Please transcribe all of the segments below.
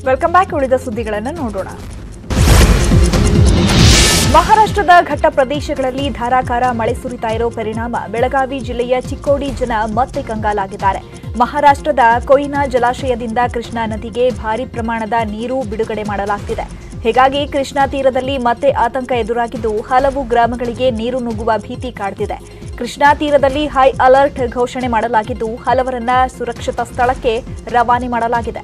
Welcome back. ಉಳಿದ ಸುದ್ದಿಗಳನ್ನು ನೋಡೋಣ. ಮಹಾರಾಷ್ಟ್ರದ ಘಟ್ಟ ಪ್ರದೇಶಗಳಲ್ಲಿ ಧಾರಾಕಾರ ಮಳೆ ಸುರಿತಾ ಇರೋ ಪರಿಣಾಮ ಬೆಳಗಾವಿ ಜಿಲ್ಲೆಯ ಚಿಕ್ಕೋಡಿ ಜನ ಮತ್ತೆ ಕಂಗಾಲಾಗಿದ್ದಾರೆ. ಮಹಾರಾಷ್ಟ್ರದ ಕೊಯ್ನಾ ಜಲಾಶಯದಿಂದ ಕೃಷ್ಣಾ ನದಿಗೆ ಭಾರೀ ಪ್ರಮಾಣದ ನೀರು ಬಿಡುಗಡೆ ಮಾಡಲಾಗುತ್ತಿದೆ. ಹೀಗಾಗಿ ಕೃಷ್ಣಾ ತೀರದಲ್ಲಿ ಮತ್ತೆ ಆತಂಕ ಎದುರಾಗಿದ್ದು ಹಲವು ಗ್ರಾಮಗಳಿಗೆ ನೀರು ನುಗ್ಗುವ ಭೀತಿ ಕಾಡ್ತಿದೆ. ಕೃಷ್ಣಾ ತೀರದಲ್ಲಿ ಹೈ ಅಲರ್ಟ್ ಘೋಷಣೆ ಮಾಡಲಾಗಿದ್ದು ಹಲವರನ್ನ ಸುರಕ್ಷಿತ ಸ್ಥಳಕ್ಕೆ ರವಾನೆ ಮಾಡಲಾಗಿದೆ.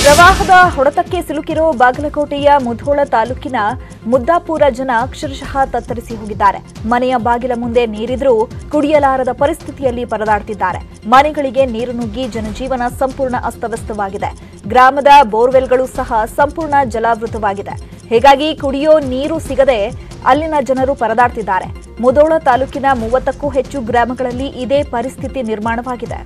ಪ್ರವಾಹದ ಹೊಡೆತಕ್ಕೆ ಸಿಲುಕಿರೋ ಬಾಗಲಕೋಟೆಯ ಮುಧೋಳ ತಾಲೂಕಿನ ಮುದ್ದಾಪುರ ಜನ ಅಕ್ಷರಶಃ ತತ್ತರಿಸಿ ಹೋಗಿದ್ದಾರೆ. ಮನೆಯ ಬಾಗಿಲ ಮುಂದೆ ನೀರಿದ್ರೂ ಕುಡಿಯಲಾರದ ಪರಿಸ್ಥಿತಿಯಲ್ಲಿ ಪರದಾಡ್ತಿದ್ದಾರೆ. ಮನೆಗಳಿಗೆ ನೀರು ನುಗ್ಗಿ ಜನಜೀವನ ಸಂಪೂರ್ಣ ಅಸ್ತವ್ಯಸ್ತವಾಗಿದೆ. ಗ್ರಾಮದ ಬೋರ್ವೆಲ್ಗಳು ಸಹ ಸಂಪೂರ್ಣ ಜಲಾವೃತವಾಗಿದೆ. ಹೀಗಾಗಿ ಕುಡಿಯೋ ನೀರು ಸಿಗದೆ ಅಲ್ಲಿನ ಜನರು ಪರದಾಡ್ತಿದ್ದಾರೆ. ಮುಧೋಳ ತಾಲೂಕಿನ 30ಕ್ಕೂ ಹೆಚ್ಚು ಗ್ರಾಮಗಳಲ್ಲಿ ಇದೇ ಪರಿಸ್ಥಿತಿ ನಿರ್ಮಾಣವಾಗಿದೆ.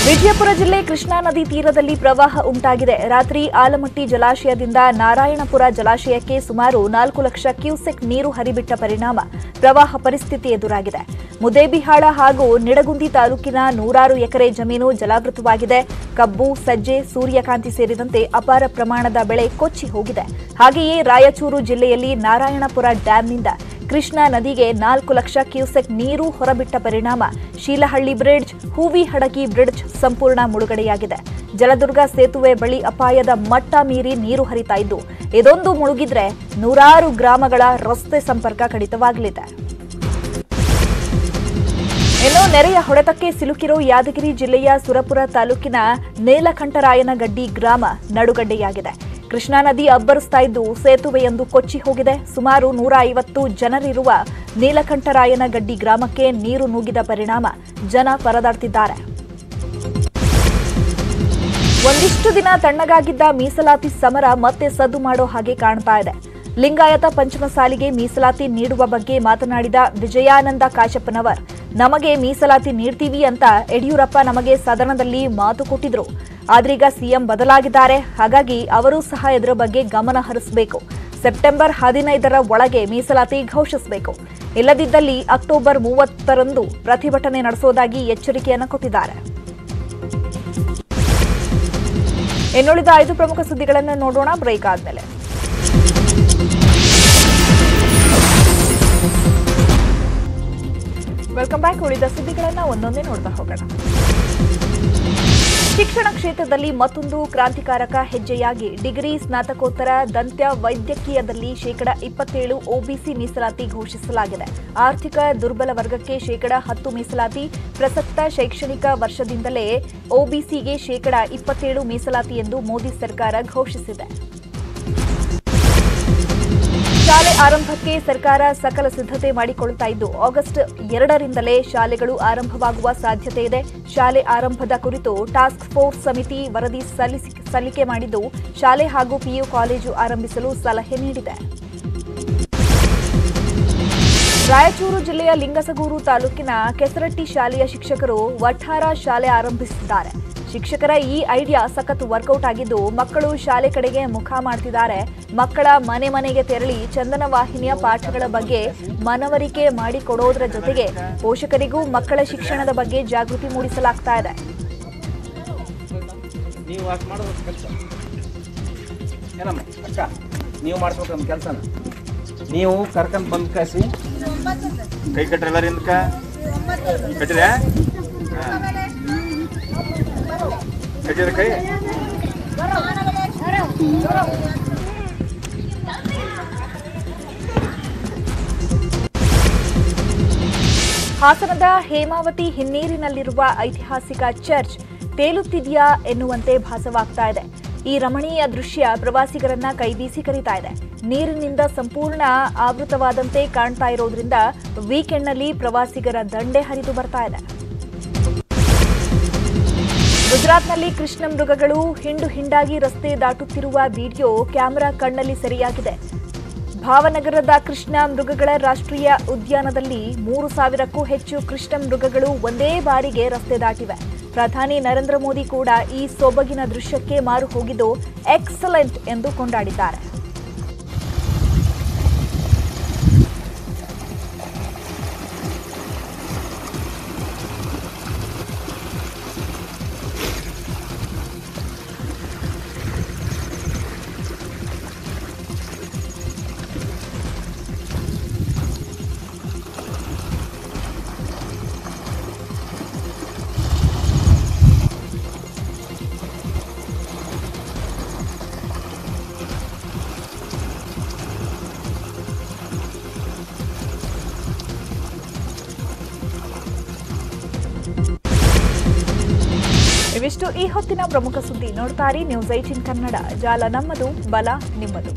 ವಿಜಯಪುರ ಜಿಲ್ಲೆ ಕೃಷ್ಣಾ ನದಿ ತೀರದಲ್ಲಿ ಪ್ರವಾಹ ಉಂಟಾಗಿದೆ. ರಾತ್ರಿ ಆಲಮಟ್ಟಿ ಜಲಾಶಯದಿಂದ ನಾರಾಯಣಪುರ ಜಲಾಶಯಕ್ಕೆ ಸುಮಾರು 4 ಲಕ್ಷ ಕ್ಯೂಸೆಕ್ ನೀರು ಹರಿಬಿಟ್ಟ ಪರಿಣಾಮ ಪ್ರವಾಹ ಪರಿಸ್ಥಿತಿ ಎದುರಾಗಿದೆ. ಮುದೇಬಿಹಾಳ ಹಾಗೂ ನಿಡಗುಂದಿ ತಾಲೂಕಿನ 100 ಎಕರೆ ಜಮೀನು ಜಲಾವೃತವಾಗಿದೆ. ಕಬ್ಬು, ಸಜ್ಜೆ, ಸೂರ್ಯಕಾಂತಿ ಸೇರಿದಂತೆ ಅಪಾರ ಪ್ರಮಾಣದ ಬೆಳೆ ಕೊಚ್ಚಿ ಹೋಗಿದೆ. ಹಾಗೆಯೇ ರಾಯಚೂರು ಜಿಲ್ಲೆಯಲ್ಲಿ ನಾರಾಯಣಪುರ ಡ್ಯಾಂನಿಂದ ಕೃಷ್ಣಾ ನದಿಗೆ 4 ಲಕ್ಷ ಕ್ಯೂಸೆಕ್ ನೀರು ಹೊರಬಿಟ್ಟ ಪರಿಣಾಮ ಶೀಲಹಳ್ಳಿ ಬ್ರಿಡ್ಜ್, ಹೂವಿಹಡಗಿ ಬ್ರಿಡ್ಜ್ ಸಂಪೂರ್ಣ ಮುಳುಗಡೆಯಾಗಿದೆ. ಜಲದುರ್ಗ ಸೇತುವೆ ಬಳಿ ಅಪಾಯದ ಮಟ್ಟ ಮೀರಿ ನೀರು ಹರಿತಾ ಇದ್ದು ಇದೊಂದು ಮುಳುಗಿದ್ರೆ 100 ಗ್ರಾಮಗಳ ರಸ್ತೆ ಸಂಪರ್ಕ ಕಡಿತವಾಗಲಿದೆ. ಇನ್ನು ನೆರೆಯ ಹೊಡೆತಕ್ಕೆ ಸಿಲುಕಿರೋ ಯಾದಗಿರಿ ಜಿಲ್ಲೆಯ ಸುರಪುರ ತಾಲೂಕಿನ ನೀಲಕಂಠರಾಯನಗಡ್ಡಿ ಗ್ರಾಮ ನಡುಗಡ್ಡೆಯಾಗಿದೆ. ಕೃಷ್ಣಾ ನದಿ ಅಬ್ಬರಿಸ್ತಾ ಇದ್ದು ಸೇತುವೆಯೊಂದು ಕೊಚ್ಚಿ ಹೋಗಿದೆ. ಸುಮಾರು 150 ಜನರಿರುವ ನೀಲಕಂಠರಾಯನಗಡ್ಡಿ ಗ್ರಾಮಕ್ಕೆ ನೀರು ನುಗ್ಗಿದ ಪರಿಣಾಮ ಜನ ಪರದಾಡ್ತಿದ್ದಾರೆ. ಒಂದಿಷ್ಟು ದಿನ ತಣ್ಣಗಾಗಿದ್ದ ಮೀಸಲಾತಿ ಸಮರ ಮತ್ತೆ ಸದ್ದು ಮಾಡೋ ಹಾಗೆ ಕಾಣ್ತಾ ಇದೆ. ಲಿಂಗಾಯತ ಪಂಚಮಸಾಲಿಗೆ ಮೀಸಲಾತಿ ನೀಡುವ ಬಗ್ಗೆ ಮಾತನಾಡಿದ ವಿಜಯಾನಂದ ಕಾಶಪ್ಪನವರ್, ನಮಗೆ ಮೀಸಲಾತಿ ನೀಡ್ತೀವಿ ಅಂತ ಯಡಿಯೂರಪ್ಪ ನಮಗೆ ಸದನದಲ್ಲಿ ಮಾತು ಕೊಟ್ಟಿದ್ರು. ಆದ್ರೀಗ ಸಿಎಂ ಬದಲಾಗಿದ್ದಾರೆ. ಹಾಗಾಗಿ ಅವರು ಸಹ ಇದರ ಬಗ್ಗೆ ಗಮನ ಹರಿಸಬೇಕು. ಸೆಪ್ಟೆಂಬರ್ 15ರ ಒಳಗೆ ಮೀಸಲಾತಿ ಘೋಷಿಸಬೇಕು. ಇಲ್ಲದಿದ್ದಲ್ಲಿ ಅಕ್ಟೋಬರ್ 30ರಂದು ಪ್ರತಿಭಟನೆ ನಡೆಸೋದಾಗಿ ಎಚ್ಚರಿಕೆಯನ್ನು ಕೊಟ್ಟಿದ್ದಾರೆ. ಇನ್ನುಳಿದ 5 ಪ್ರಮುಖ ಸುದ್ದಿಗಳನ್ನು ನೋಡೋಣ ಬ್ರೇಕ್ ಆದ್ಮೇಲೆ. Welcome back. ಉಳಿದ ಸುದ್ದಿಗಳನ್ನು ಒಂದೊಂದೇ ನೋಡ್ತಾ ಹೋಗೋಣ. ಶಿಕ್ಷಣ ಕ್ಷೇತ್ರದಲ್ಲಿ ಮತ್ತೊಂದು ಕ್ರಾಂತಿಕಾರಕ ಹೆಜ್ಜೆಯಾಗಿ ಡಿಗ್ರಿ ಸ್ನಾತಕೋತ್ತರ ದಂತ್ಯ ವೈದ್ಯಕೀಯದಲ್ಲಿ ಶೇಕಡ 27 ಒಬಿಸಿ ಮೀಸಲಾತಿ ಘೋಷಿಸಲಾಗಿದೆ. ಆರ್ಥಿಕ ದುರ್ಬಲ ವರ್ಗಕ್ಕೆ ಶೇಕಡ 10 ಮೀಸಲಾತಿ. ಪ್ರಸಕ್ತ ಶೈಕ್ಷಣಿಕ ವರ್ಷದಿಂದಲೇ ಒಬಿಸಿಗೆ ಶೇಕಡ 27 ಮೀಸಲಾತಿ ಎಂದು ಮೋದಿ ಸರ್ಕಾರ ಘೋಷಿಸಿದೆ. ಶಾಲೆ ಆರಂಭಕ್ಕೆ ಸರ್ಕಾರ ಸಕಲ ಸಿದ್ಧತೆ ಮಾಡಿಕೊಳ್ಳುತ್ತಾ ಇದ್ದು ಆಗಸ್ಟ್ 2ರಿಂದಲೇ ಶಾಲೆಗಳು ಆರಂಭವಾಗುವ ಸಾಧ್ಯತೆ ಇದೆ. ಶಾಲೆ ಆರಂಭದ ಕುರಿತು ಟಾಸ್ಕ್ ಫೋರ್ಸ್ ಸಮಿತಿ ವರದಿ ಸಲ್ಲಿಕೆ ಮಾಡಿದ್ದು ಶಾಲೆ ಹಾಗೂ ಪಿಯು ಕಾಲೇಜು ಆರಂಭಿಸಲು ಸಲಹೆ ನೀಡಿದೆ. ರಾಯಚೂರು ಜಿಲ್ಲೆಯ ಲಿಂಗಸಗೂರು ತಾಲೂಕಿನ ಕೆಸರಟ್ಟಿ ಶಾಲೆಯ ಶಿಕ್ಷಕರು ವಠಾರ ಶಾಲೆ ಆರಂಭಿಸಿದ್ದಾರೆ. ಶಿಕ್ಷಕರ ಈ ಐಡಿಯಾ ಸಖತ್ ವರ್ಕೌಟ್ ಆಗಿದ್ದು ಮಕ್ಕಳು ಶಾಲೆ ಕಡೆಗೆ ಮುಖ ಮಾಡ್ತಿದ್ದಾರೆ. ಮಕ್ಕಳ ಮನೆ ಮನೆಗೆ ತೆರಳಿ ಚಂದನ ವಾಹಿನಿಯ ಪಾಠಗಳ ಬಗ್ಗೆ ಮನವರಿಕೆ ಮಾಡಿಕೊಡೋದ್ರ ಜೊತೆಗೆ ಪೋಷಕರಿಗೂ ಮಕ್ಕಳ ಶಿಕ್ಷಣದ ಬಗ್ಗೆ ಜಾಗೃತಿ ಮೂಡಿಸಲಾಗ್ತಾ ಇದೆ. ನೀವು ಕರ್ಕೊಂಡ್ ಬಂದ್ ಕಾಸಿ ಕೈ ಕಟ್ಟರೆಲ್ಲರಿಂದ ಕಟ್ಟಿದೆ ಕಟ್ಟಿದ ಕೈ ಹಾಸನದ ಹೇಮಾವತಿ ಹಿನ್ನೀರಿನಲ್ಲಿರುವ ಐತಿಹಾಸಿಕ ಚರ್ಚ್ ತೇಲುತ್ತಿದೆಯಾ ಎನ್ನುವಂತೆ ಭಾಸವಾಗ್ತಾ ಇದೆ. ಈ ರಮಣೀಯ ದೃಶ್ಯ ಪ್ರವಾಸಿಗರನ್ನ ಕೈಬೀಸಿ ಕರೀತಾ ಇದೆ. ನೀರಿನಿಂದ ಸಂಪೂರ್ಣ ಆವೃತವಾದಂತೆ ಕಾಣ್ತಾ ಇರೋದ್ರಿಂದ ವೀಕೆಂಡ್ನಲ್ಲಿ ಪ್ರವಾಸಿಗರ ದಂಡೆ ಹರಿದು ಬರ್ತಾ ಇದೆ. ಗುಜರಾತ್ನಲ್ಲಿ ಕೃಷ್ಣ ಮೃಗಗಳು ಹಿಂಡು ಹಿಂಡಾಗಿ ರಸ್ತೆ ದಾಟುತ್ತಿರುವ ವಿಡಿಯೋ ಕ್ಯಾಮೆರಾ ಕಣ್ಣಲ್ಲಿ ಸೆರೆಯಾಗಿದೆ. ಭಾವನಗರದ ಕೃಷ್ಣ ಮೃಗಗಳ ರಾಷ್ಟ್ರೀಯ ಉದ್ಯಾನದಲ್ಲಿ 3000ಕ್ಕೂ ಹೆಚ್ಚು ಕೃಷ್ಣ ಮೃಗಗಳು ಒಂದೇ ಬಾರಿಗೆ ರಸ್ತೆ ದಾಟಿವೆ. ಪ್ರಧಾನಿ ನರೇಂದ್ರ ಮೋದಿ ಕೂಡ ಈ ಸೊಬಗಿನ ದೃಶ್ಯಕ್ಕೆ ಮಾರು ಹೋಗಿದ್ದು ಎಕ್ಸಲೆಂಟ್ ಎಂದು ಕೊಂಡಾಡಿದ್ದಾರೆ. ಇವಿಷ್ಟು ಈ ಹೊತ್ತಿನ ಪ್ರಮುಖ ಸುದ್ದಿ. ನೋಡ್ತಾರಿ ನ್ಯೂಸ್ 18 ಕನ್ನಡ. ಜಾಲ ನಮ್ಮದು, ಬಲ ನಿಮ್ಮದು.